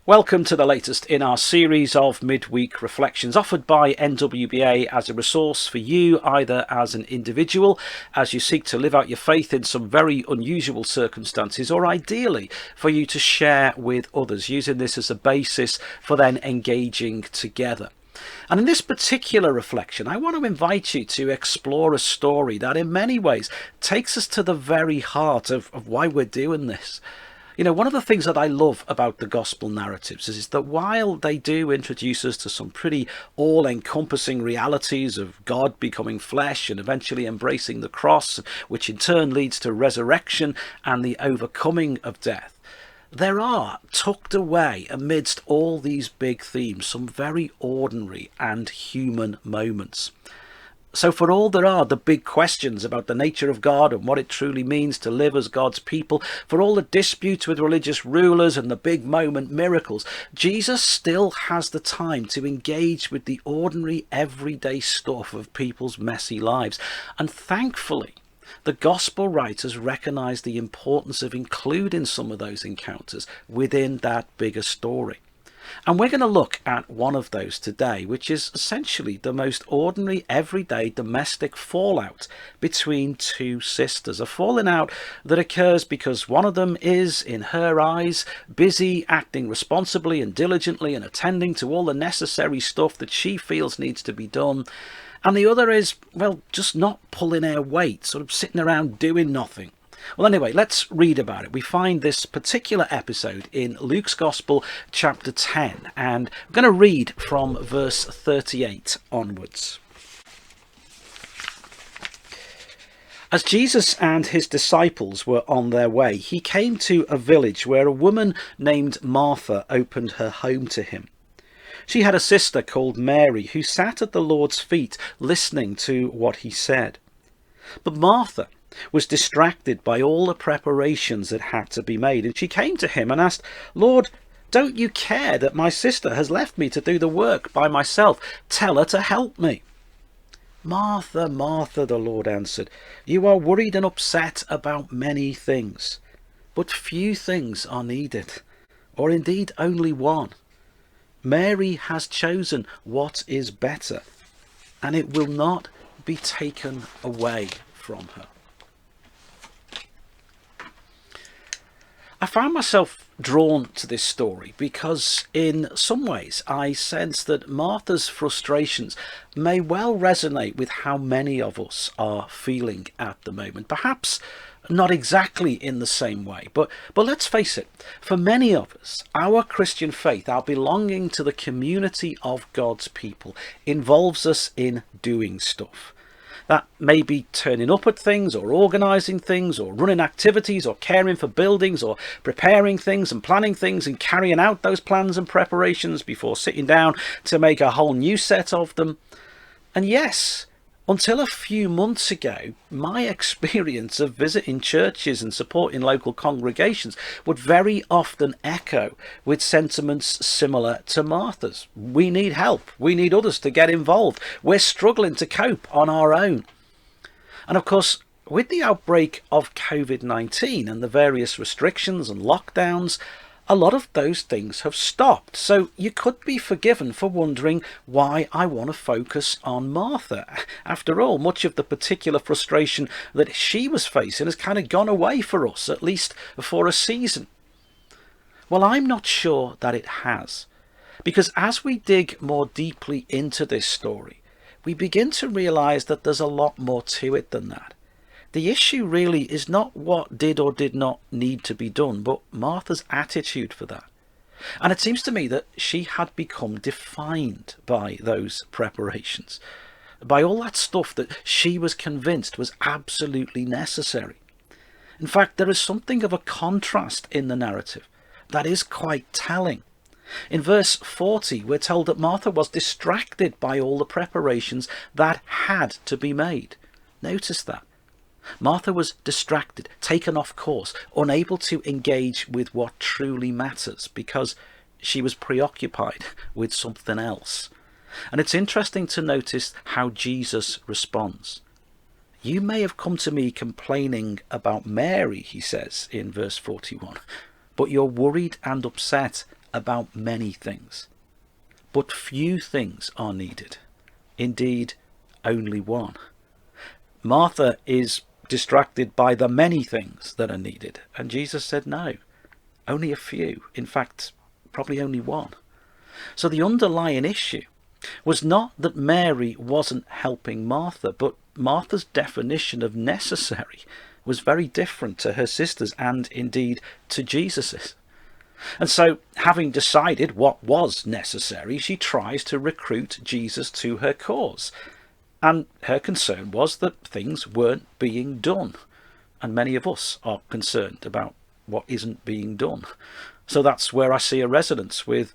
Welcome to the latest in our series of midweek reflections offered by NWBA as a resource for you, either as an individual as you seek to live out your faith in some very unusual circumstances, or ideally for you to share with others, using this as a basis for then engaging together. And in this particular reflection, I want to invite you to explore a story that in many ways takes us to the very heart of why we're doing this. You know, one of the things that I love about the gospel narratives is that while they do introduce us to some pretty all-encompassing realities of God becoming flesh and eventually embracing the cross, which in turn leads to resurrection and the overcoming of death, there are, tucked away amidst all these big themes, some very ordinary and human moments. So for all there are the big questions about the nature of God and what it truly means to live as God's people, for all the disputes with religious rulers and the big moment miracles, Jesus still has the time to engage with the ordinary everyday stuff of people's messy lives. And thankfully, the gospel writers recognize the importance of including some of those encounters within that bigger story. And we're going to look at one of those today, which is essentially the most ordinary, everyday domestic fallout between two sisters. A falling out that occurs because one of them is, in her eyes, busy acting responsibly and diligently and attending to all the necessary stuff that she feels needs to be done. And the other is, well, just not pulling her weight, sort of sitting around doing nothing. Well, anyway, let's read about it. We find this particular episode in Luke's Gospel, chapter 10, and I'm going to read from verse 38 onwards. As Jesus and his disciples were on their way, he came to a village where a woman named Martha opened her home to him. She had a sister called Mary who sat at the Lord's feet listening to what he said. But Martha was distracted by all the preparations that had to be made, and she came to him and asked, "Lord, don't you care that my sister has left me to do the work by myself? Tell her to help me." "Martha, Martha," the Lord answered, "you are worried and upset about many things, but few things are needed, or indeed only one. Mary has chosen what is better, and it will not be taken away from her." I found myself drawn to this story because in some ways I sense that Martha's frustrations may well resonate with how many of us are feeling at the moment. Perhaps not exactly in the same way, but let's face it, for many of us, our Christian faith, our belonging to the community of God's people, involves us in doing stuff. That may be turning up at things, or organising things, or running activities, or caring for buildings, or preparing things and planning things and carrying out those plans and preparations before sitting down to make a whole new set of them. And yes, until a few months ago, my experience of visiting churches and supporting local congregations would very often echo with sentiments similar to Martha's. We need help. We need others to get involved. We're struggling to cope on our own. And of course, with the outbreak of COVID-19 and the various restrictions and lockdowns, a lot of those things have stopped. So you could be forgiven for wondering why I want to focus on Martha. After all, much of the particular frustration that she was facing has kind of gone away for us, at least for a season. Well, I'm not sure that it has, because as we dig more deeply into this story, we begin to realize that there's a lot more to it than that. The issue really is not what did or did not need to be done, but Martha's attitude for that. And it seems to me that she had become defined by those preparations, by all that stuff that she was convinced was absolutely necessary. In fact, there is something of a contrast in the narrative that is quite telling. In verse 40, we're told that Martha was distracted by all the preparations that had to be made. Notice that. Martha was distracted, taken off course, unable to engage with what truly matters because she was preoccupied with something else. And it's interesting to notice how Jesus responds. "You may have come to me complaining about Mary," he says in verse 41, "but you're worried and upset about many things, but few things are needed. Indeed, only one. Martha is distracted by the many things that are needed, and Jesus said no, only a few. In fact, probably only one. So the underlying issue was not that Mary wasn't helping Martha, but Martha's definition of necessary was very different to her sister's and indeed to Jesus's. And so, having decided what was necessary, she tries to recruit Jesus to her cause. And her concern was that things weren't being done. And many of us are concerned about what isn't being done. So that's where I see a resonance with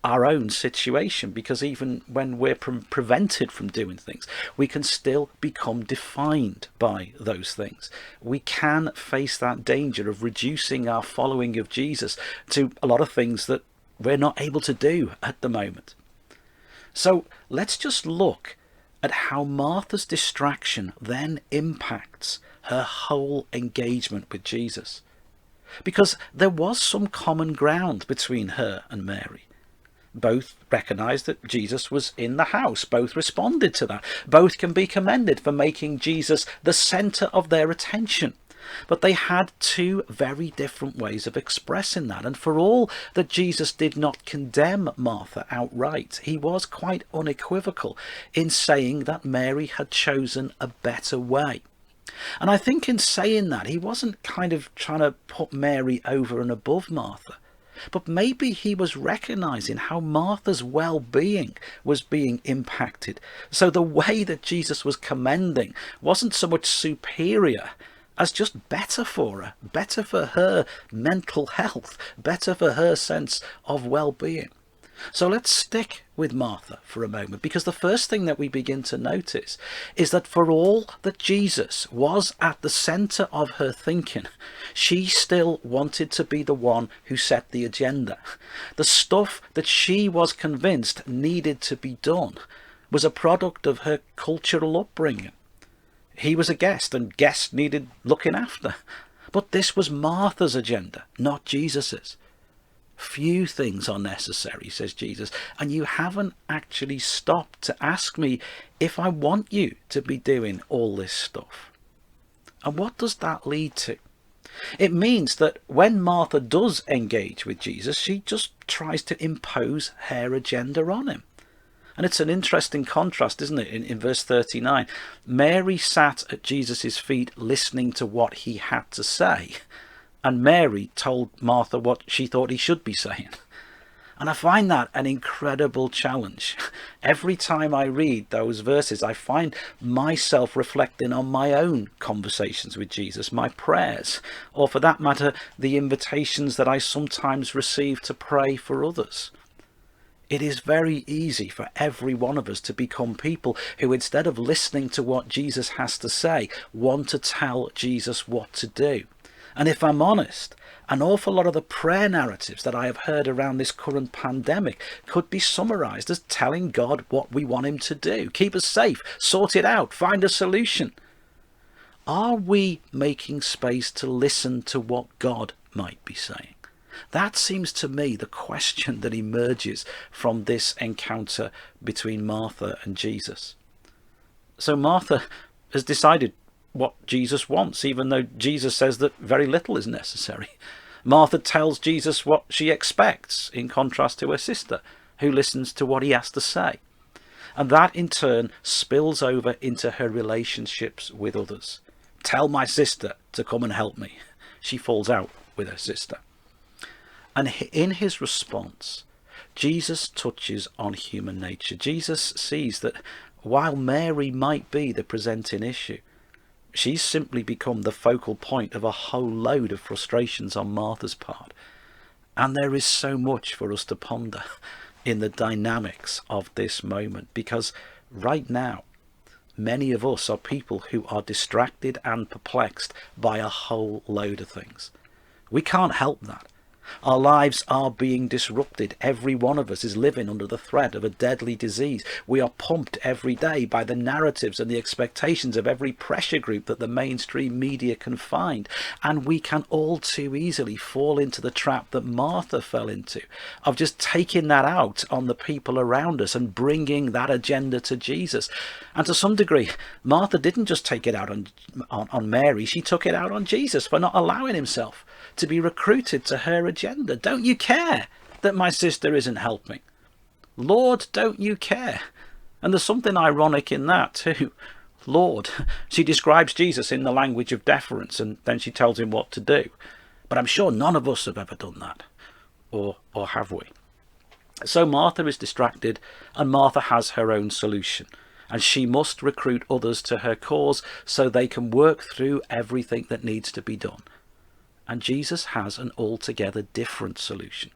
our own situation, because even when we're prevented from doing things, we can still become defined by those things. We can face that danger of reducing our following of Jesus to a lot of things that we're not able to do at the moment. So let's just look at how Martha's distraction then impacts her whole engagement with Jesus. Because there was some common ground between her and Mary. Both recognised that Jesus was in the house. Both responded to that. Both can be commended for making Jesus the centre of their attention. But they had two very different ways of expressing that. And for all that Jesus did not condemn Martha outright, he was quite unequivocal in saying that Mary had chosen a better way. And I think in saying that, he wasn't kind of trying to put Mary over and above Martha. But maybe he was recognising how Martha's well-being was being impacted. So the way that Jesus was commending wasn't so much superior as just better for her, better for her mental health, better for her sense of well-being. So let's stick with Martha for a moment, because the first thing that we begin to notice is that for all that Jesus was at the centre of her thinking, she still wanted to be the one who set the agenda. The stuff that she was convinced needed to be done was a product of her cultural upbringing. He was a guest, and guests needed looking after. But this was Martha's agenda, not Jesus's. Few things are necessary, says Jesus, and you haven't actually stopped to ask me if I want you to be doing all this stuff. And what does that lead to? It means that when Martha does engage with Jesus, she just tries to impose her agenda on him. And it's an interesting contrast, isn't it, in verse 39. Mary sat at Jesus' feet listening to what he had to say. And Mary told Martha what she thought he should be saying. And I find that an incredible challenge. Every time I read those verses, I find myself reflecting on my own conversations with Jesus, my prayers, or for that matter, the invitations that I sometimes receive to pray for others. It is very easy for every one of us to become people who, instead of listening to what Jesus has to say, want to tell Jesus what to do. And if I'm honest, an awful lot of the prayer narratives that I have heard around this current pandemic could be summarised as telling God what we want him to do. Keep us safe, sort it out, find a solution. Are we making space to listen to what God might be saying? That seems to me the question that emerges from this encounter between Martha and Jesus. So Martha has decided what Jesus wants, even though Jesus says that very little is necessary. Martha tells Jesus what she expects, in contrast to her sister, who listens to what he has to say. And that in turn spills over into her relationships with others. Tell my sister to come and help me. She falls out with her sister. And in his response, Jesus touches on human nature. Jesus sees that while Mary might be the presenting issue, she's simply become the focal point of a whole load of frustrations on Martha's part. And there is so much for us to ponder in the dynamics of this moment, because right now, many of us are people who are distracted and perplexed by a whole load of things. We can't help that. Our lives are being disrupted. Every one of us is living under the threat of a deadly disease. We are pumped every day by the narratives and the expectations of every pressure group that the mainstream media can find. And we can all too easily fall into the trap that Martha fell into, of just taking that out on the people around us and bringing that agenda to Jesus. And to some degree, Martha didn't just take it out on Mary, she took it out on Jesus for not allowing himself to be recruited to her agenda. Don't you care that my sister isn't helping? Lord, don't you care? And there's something ironic in that too. Lord, she describes Jesus in the language of deference, and then she tells him what to do. But I'm sure none of us have ever done that. Or have we? So Martha is distracted, and Martha has her own solution. And she must recruit others to her cause so they can work through everything that needs to be done. And Jesus has an altogether different solution.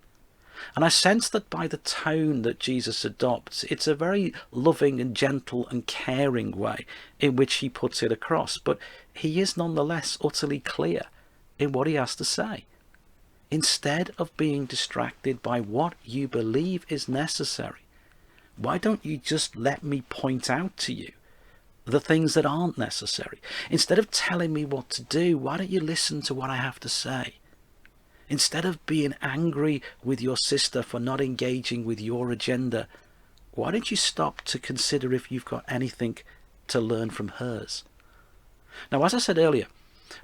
And I sense that by the tone that Jesus adopts, it's a very loving and gentle and caring way in which he puts it across. But he is nonetheless utterly clear in what he has to say. Instead of being distracted by what you believe is necessary, why don't you just let me point out to you the things that aren't necessary? Instead of telling me what to do, why don't you listen to what I have to say? Instead of being angry with your sister for not engaging with your agenda, why don't you stop to consider if you've got anything to learn from hers? Now, as I said earlier,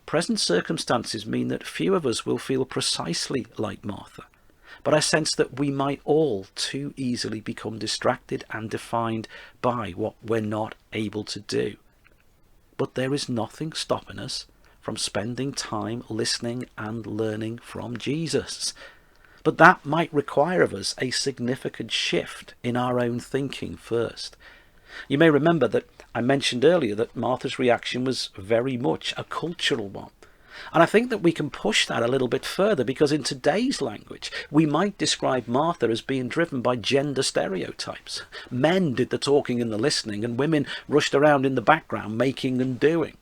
present circumstances mean that few of us will feel precisely like Martha. But I sense that we might all too easily become distracted and defined by what we're not able to do. But there is nothing stopping us from spending time listening and learning from Jesus. But that might require of us a significant shift in our own thinking first. You may remember that I mentioned earlier that Martha's reaction was very much a cultural one. And I think that we can push that a little bit further, because in today's language, we might describe Martha as being driven by gender stereotypes. Men did the talking and the listening, and women rushed around in the background making and doing.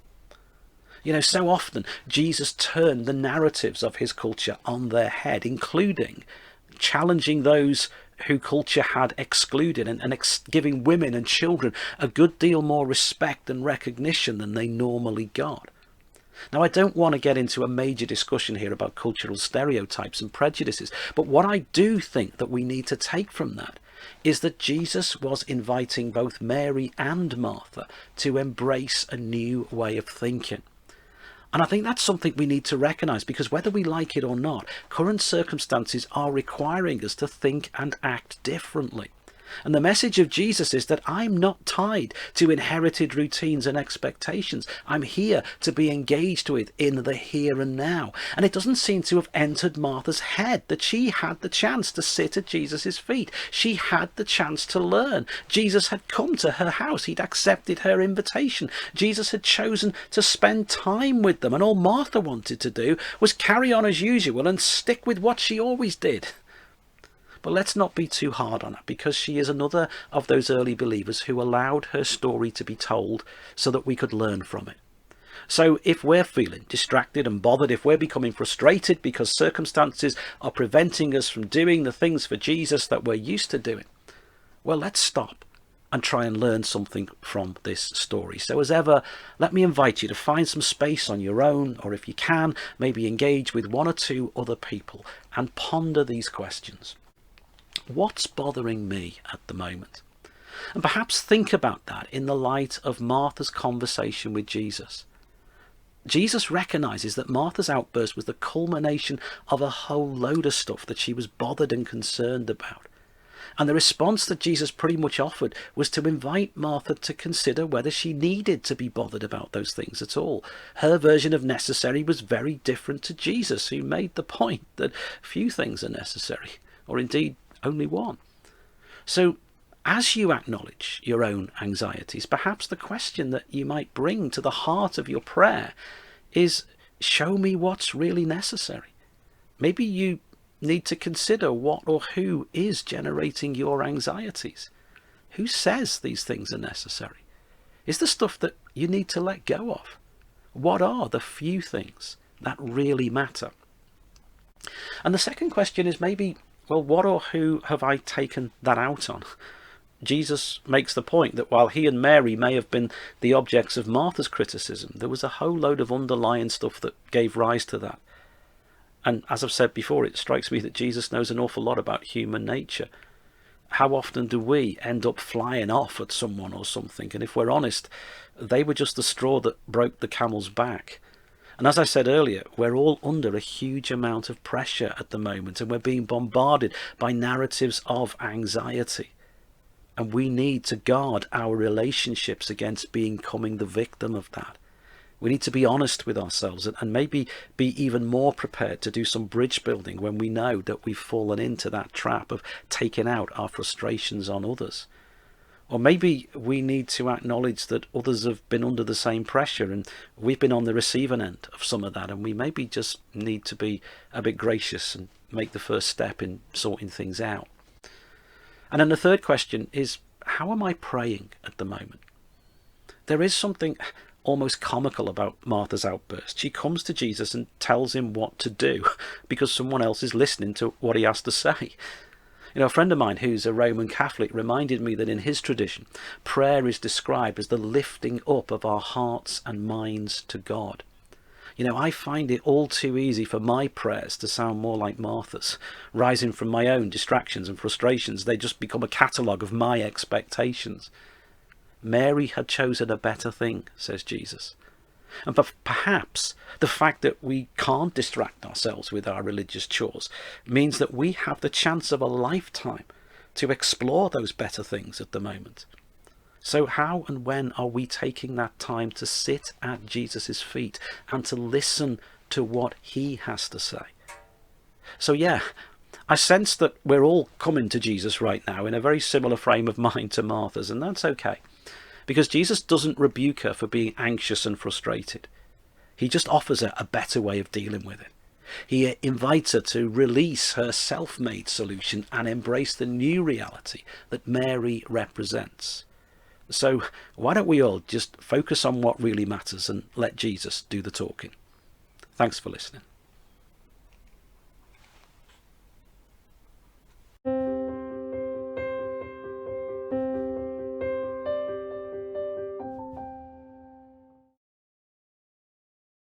You know, so often Jesus turned the narratives of his culture on their head, including challenging those who culture had excluded and giving women and children a good deal more respect and recognition than they normally got. Now, I don't want to get into a major discussion here about cultural stereotypes and prejudices, but what I do think that we need to take from that is that Jesus was inviting both Mary and Martha to embrace a new way of thinking. And I think that's something we need to recognise, because whether we like it or not, current circumstances are requiring us to think and act differently. And the message of Jesus is that I'm not tied to inherited routines and expectations. I'm here to be engaged with in the here and now. And it doesn't seem to have entered Martha's head that she had the chance to sit at Jesus' feet. She had the chance to learn. Jesus had come to her house. He'd accepted her invitation. Jesus had chosen to spend time with them. And all Martha wanted to do was carry on as usual and stick with what she always did. But let's not be too hard on her, because she is another of those early believers who allowed her story to be told so that we could learn from it. So if we're feeling distracted and bothered, if we're becoming frustrated because circumstances are preventing us from doing the things for Jesus that we're used to doing, well, let's stop and try and learn something from this story. So as ever, let me invite you to find some space on your own, or if you can, maybe engage with one or two other people and ponder these questions. What's bothering me at the moment? And perhaps think about that in the light of Martha's conversation with Jesus. Jesus recognises that Martha's outburst was the culmination of a whole load of stuff that she was bothered and concerned about. And the response that Jesus pretty much offered was to invite Martha to consider whether she needed to be bothered about those things at all. Her version of necessary was very different to Jesus, who made the point that few things are necessary, or indeed only one. So as you acknowledge your own anxieties, perhaps the question that you might bring to the heart of your prayer is, show me what's really necessary. Maybe you need to consider what or who is generating your anxieties. Who says these things are necessary? Is the stuff that you need to let go of? What are the few things that really matter? And the second question is maybe, well, what or who have I taken that out on? Jesus makes the point that while he and Mary may have been the objects of Martha's criticism, there was a whole load of underlying stuff that gave rise to that. And as I've said before, it strikes me that Jesus knows an awful lot about human nature. How often do we end up flying off at someone or something? And if we're honest, they were just the straw that broke the camel's back. And as I said earlier, we're all under a huge amount of pressure at the moment, and we're being bombarded by narratives of anxiety. And we need to guard our relationships against becoming the victim of that. We need to be honest with ourselves and maybe be even more prepared to do some bridge building when we know that we've fallen into that trap of taking out our frustrations on others. Or maybe we need to acknowledge that others have been under the same pressure and we've been on the receiving end of some of that, and we maybe just need to be a bit gracious and make the first step in sorting things out. And then the third question is, how am I praying at the moment? There is something almost comical about Martha's outburst. She comes to Jesus and tells him what to do because someone else is listening to what he has to say. A friend of mine who's a Roman Catholic reminded me that in his tradition, prayer is described as the lifting up of our hearts and minds to God. I find it all too easy for my prayers to sound more like Martha's, rising from my own distractions and frustrations. They just become a catalogue of my expectations. Mary had chosen a better thing, says Jesus. And perhaps the fact that we can't distract ourselves with our religious chores means that we have the chance of a lifetime to explore those better things at the moment. So how and when are we taking that time to sit at Jesus' feet and to listen to what he has to say? So I sense that we're all coming to Jesus right now in a very similar frame of mind to Martha's, and that's okay. Because Jesus doesn't rebuke her for being anxious and frustrated. He just offers her a better way of dealing with it. He invites her to release her self-made solution and embrace the new reality that Mary represents. So why don't we all just focus on what really matters and let Jesus do the talking? Thanks for listening.